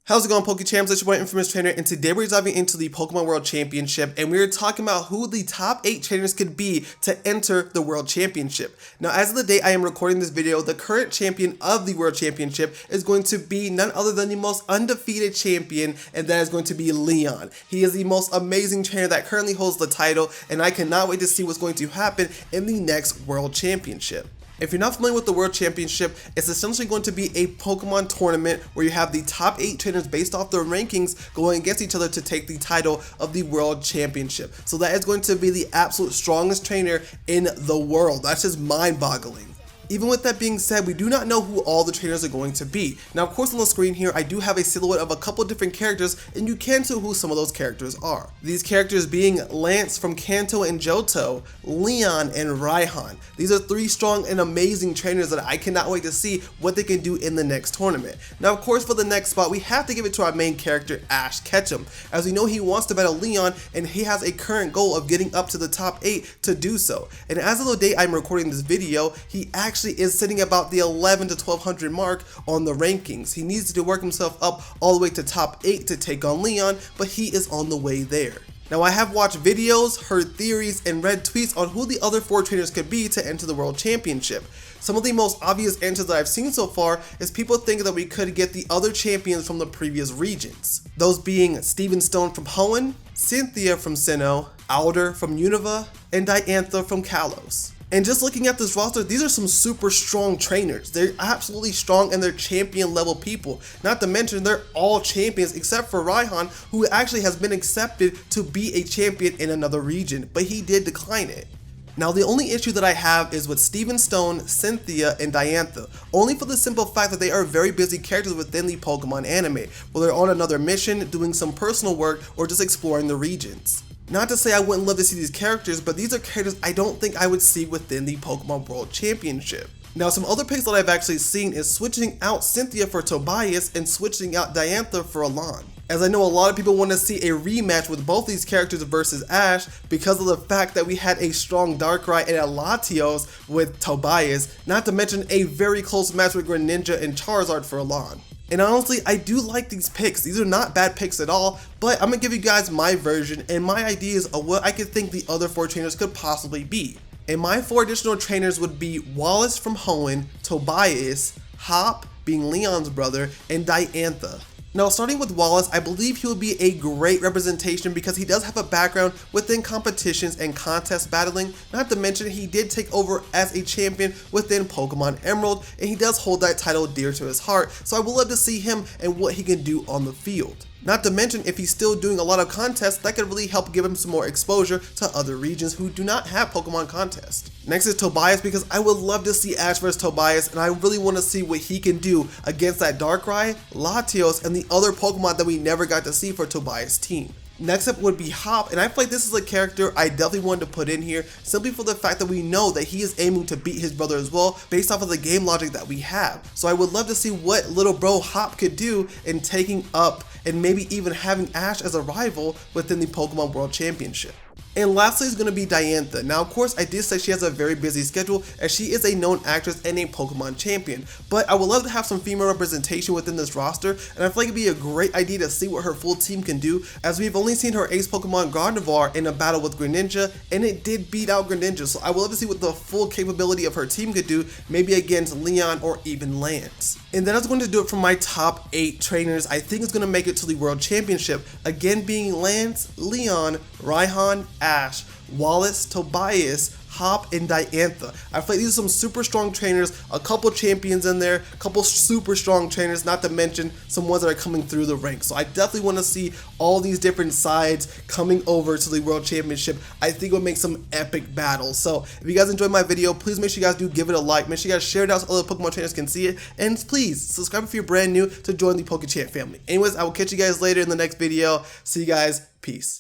How's it going, Pokechamps? It's your boy InfamousTrainer, and today we're diving into the Pokemon World Championship, and we're talking about who the top 8 trainers could be to enter the World Championship. Now, as of the day I am recording this video, the current champion of the World Championship is going to be none other than the most undefeated champion, and that is going to be Leon. He is the most amazing trainer that currently holds the title, and I cannot wait to see what's going to happen in the next World Championship. If you're not familiar with the World Championship, it's essentially going to be a Pokemon tournament where you have the top 8 trainers based off their rankings going against each other to take the title of the World Championship. So that is going to be the absolute strongest trainer in the world. That's just mind-boggling. Even with that being said, we do not know who all the trainers are going to be. Now, of course, on the screen here, I do have a silhouette of a couple different characters, and you can tell who some of those characters are. These characters being Lance from Kanto and Johto, Leon, and Raihan. These are 3 strong and amazing trainers that I cannot wait to see what they can do in the next tournament. Now, of course, for the next spot, we have to give it to our main character, Ketchum. As we know, he wants to battle Leon, and he has a current goal of getting up to the top 8 to do so. And as of the day I'm recording this video, he actually is sitting about the 11 to 1200 mark on the rankings. He needs to work himself up all the way to top 8 to take on Leon, but he is on the way there. Now, I have watched videos, heard theories, and read tweets on who the other 4 trainers could be to enter the World Championship. Some of the most obvious answers that I've seen so far is people thinking that we could get the other champions from the previous regions. Those being Steven Stone from Hoenn, Cynthia from Sinnoh, Alder from Unova, and Diantha from Kalos. And just looking at this roster, these are some super strong trainers. They're absolutely strong and they're champion level people. Not to mention they're all champions except for Raihan, who actually has been accepted to be a champion in another region, but he did decline it. Now, the only issue that I have is with Steven Stone, Cynthia, and Diantha, only for the simple fact that they are very busy characters within the Pokemon anime, whether they're on another mission, doing some personal work, or just exploring the regions. Not to say I wouldn't love to see these characters, but these are characters I don't think I would see within the Pokemon World Championship. Now, some other picks that I've actually seen is switching out Cynthia for Tobias and switching out Diantha for Alon. As I know a lot of people want to see a rematch with both these characters versus Ash because of the fact that we had a strong Darkrai and a Latios with Tobias, not to mention a very close match with Greninja and Charizard for Alon. And honestly, I do like these picks. These are not bad picks at all, but I'm going to give you guys my version and my ideas of what I could think the other 4 trainers could possibly be. And my 4 additional trainers would be Wallace from Hoenn, Tobias, Hop, being Leon's brother, and Diantha. Now, starting with Wallace, I believe he will be a great representation because he does have a background within competitions and contest battling, not to mention he did take over as a champion within Pokemon Emerald, and he does hold that title dear to his heart, so I would love to see him and what he can do on the field. Not to mention, if he's still doing a lot of contests, that could really help give him some more exposure to other regions who do not have Pokemon contests. Next is Tobias, because I would love to see Ash vs Tobias, and I really want to see what he can do against that Darkrai, Latios, and the other Pokemon that we never got to see for Tobias' team. Next up would be Hop, and I feel like this is a character I definitely wanted to put in here simply for the fact that we know that he is aiming to beat his brother as well based off of the game logic that we have. So I would love to see what little bro Hop could do in taking up and maybe even having Ash as a rival within the Pokemon World Championship. And lastly is going to be Diantha. Now, of course, I did say she has a very busy schedule as she is a known actress and a Pokemon champion, but I would love to have some female representation within this roster, and I feel like it'd be a great idea to see what her full team can do, as we've only seen her ace Pokemon Gardevoir in a battle with Greninja, and it did beat out Greninja, so I would love to see what the full capability of her team could do, maybe against Leon or even Lance. And that is going to do it for my top 8 trainers I think is going to make it to the World Championship, again being Lance, Leon, Raihan, Ash, Wallace, Tobias, Hop, and Diantha. I feel like these are some super strong trainers, a couple champions in there, a couple super strong trainers, not to mention some ones that are coming through the ranks. So I definitely want to see all these different sides coming over to the World Championship. I think it will make some epic battles. So if you guys enjoyed my video, please make sure you guys do give it a like. Make sure you guys share it out so other Pokemon trainers can see it. And please subscribe if you're brand new to join the Pokechamp family. Anyways, I will catch you guys later in the next video. See you guys. Peace.